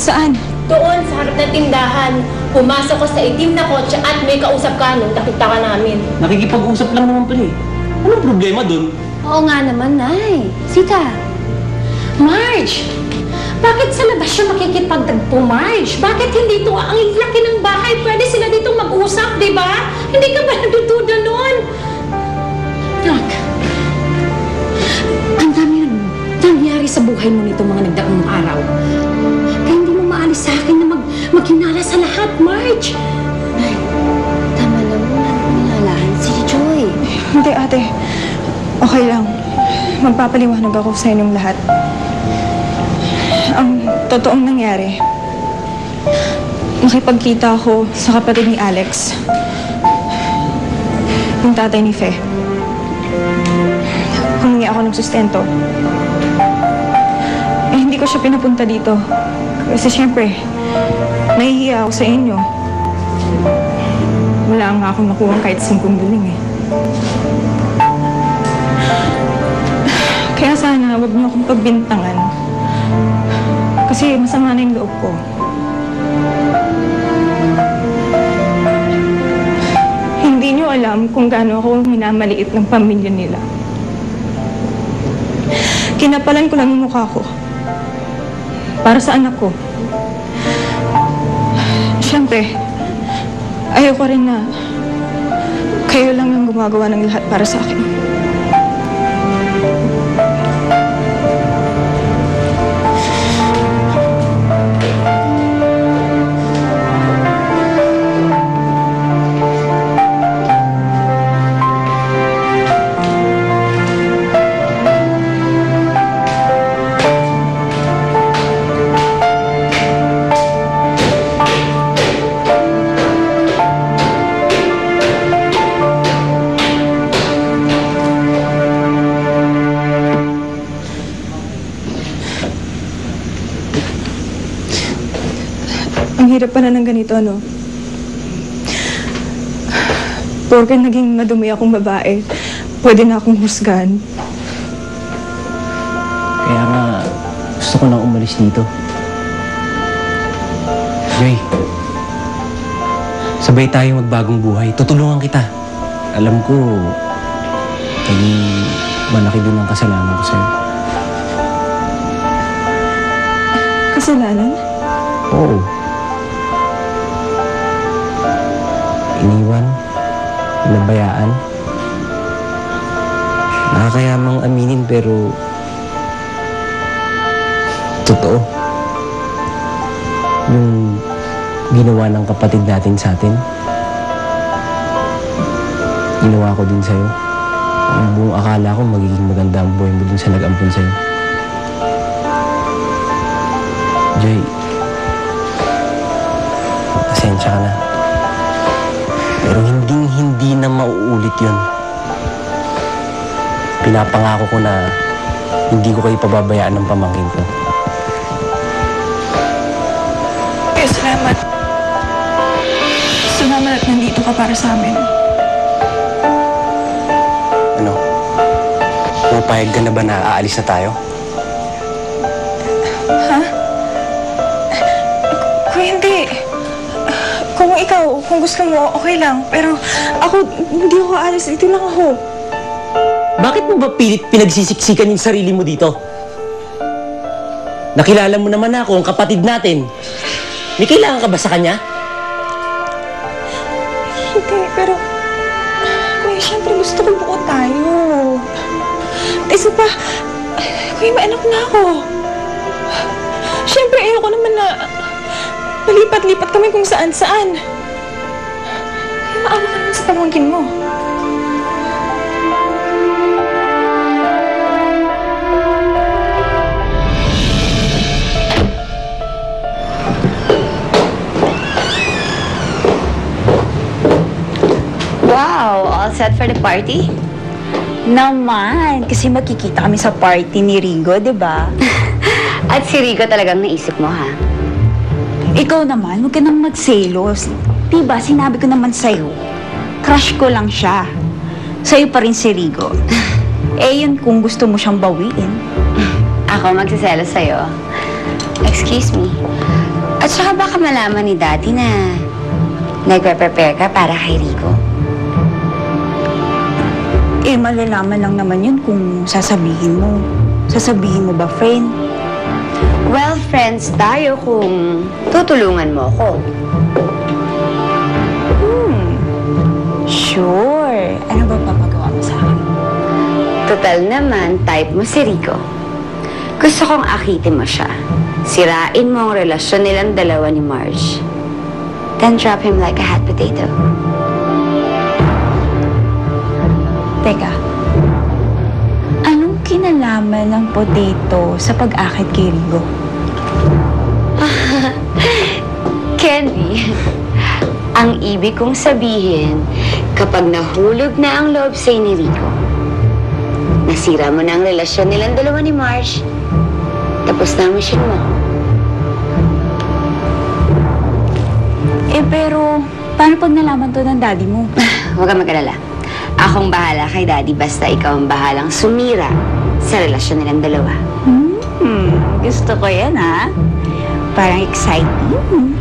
Saan? Doon sa harap ng tindahan. Pumasok ko sa itim na kotse at may kausap ka nung nakita ka namin. Nakikipag-usap lang naman pala eh. Anong problema dun? Oo nga naman, Nay. Sita. Marge! Bakit sa labas siya makikipagtagpo, Marge? Bakit hindi ito? Ang laki ng bahay. Pwede sila dito mag-usap, di ba? Hindi ka ba natutuda nun? Nak, ang dami nangyari sa buhay mo nito mga nagdaang araw. Kaya hindi mo maalis sa akin na maghinala sa lahat, Marge. Nay, tama na mo. Nalalaan si Joy. Hindi, ate. Okay lang. Magpapaliwanag ako sa inyong lahat. Ang totoong nangyari, nakipagkita ako sa kapatid ni Alex. Yung tatay ni Fe. Humingi ako ng sustento. Hindi ko siya pinapunta dito. Kasi syempre, nahihiya ako sa inyo. Wala nga akong nakuha kahit 5 buling eh. Kaya sana, huwag niyo akong pagbintangan. Kasi masama na yung loob ko. Hindi niyo alam kung gaano ako minamaliit ng pamilya nila. Kinapalan ko lang yung mukha ko. Para sa anak ko. Siyempre, ayoko rin na kayo lang ang gumagawa ng lahat para sa akin. Ang hirap pala ng ganito, no? Porke naging madumi akong babae, pwede na akong husgahan. Kaya nga, gusto ko nang umalis dito. Joy, sabay tayo magbagong buhay. Tutulungan kita. Alam ko, naging malaki din ang kasalanan ko sa'yo. Kasalanan? Oo. Iniwan, nabayaan. Nakakayamang aminin pero totoo. Yung ginawa ng kapatid natin sa atin, ginawa ko din sa'yo. Ang buong akala ko magiging maganda ang buhay mo dun sa nag-ampun sa'yo. Joy, pasensya ka na. Pero hindi na mauulit yun. Pinapangako ko na hindi ko kayo pababayaan ng pamangkin ko. Salamat. Salamat at nandito ka para sa amin. Ano? Pupayag ka na ba na aalis na tayo? Ha? Kung hindi, kung ikaw, kung gusto mo, okay lang. Pero ako, hindi ako aalis. Dito lang ako. Bakit mo ba pilit pinagsisiksikan yung sarili mo dito? Nakilala mo naman ako, ang kapatid natin. May kailangan ka ba sa kanya? Hindi, pero... Kuya, syempre gusto ko buo tayo. Isa pa, kuya, may anak na ako. Syempre, ayoko naman na palipat-lipat kami kung saan-saan. Kaya maawa ka naman sa pamangkin mo. Wow, all set for the party? Naman, kasi magkikita kami sa party ni Rigo, di ba? At si Rico talagang naisip mo, ha? Ikaw naman, huwag ka nang magselos. Diba, sinabi ko naman sa'yo, crush ko lang siya. Sa'yo pa rin si Rigo. Eh yun kung gusto mo siyang bawiin. Ako magsiselos sa'yo. Excuse me. At saka baka malaman ni Daddy na nagpe-prepare ka para kay Rico. Eh, malalaman lang naman yun kung sasabihin mo. Sasabihin mo ba, friend? Well, friends tayo kung tutulungan mo ako. Sure. Ano ba papagawa mo sa akin? Total naman, type mo si Rico. Gusto kong akitin mo siya. Sirain mo ang relasyon nilang dalawa ni Marge. Then drop him like a hot potato. Teka. Anong kinalaman ng potato sa pag-akit kay Rigo? Candy, ang ibig kong sabihin, kapag nahulog na ang loob sa'yo ni Rico, nasira mo na ang relasyon nilang dalawa ni Marge, tapos na ang mission mo. Eh, pero paano pag nalaman to ng daddy mo? Huwag kang mag-alala. Akong bahala kay Daddy basta ikaw ang bahalang sumira sa relasyon nilang dalawa. Gusto ko yan, ha? Parang exciting.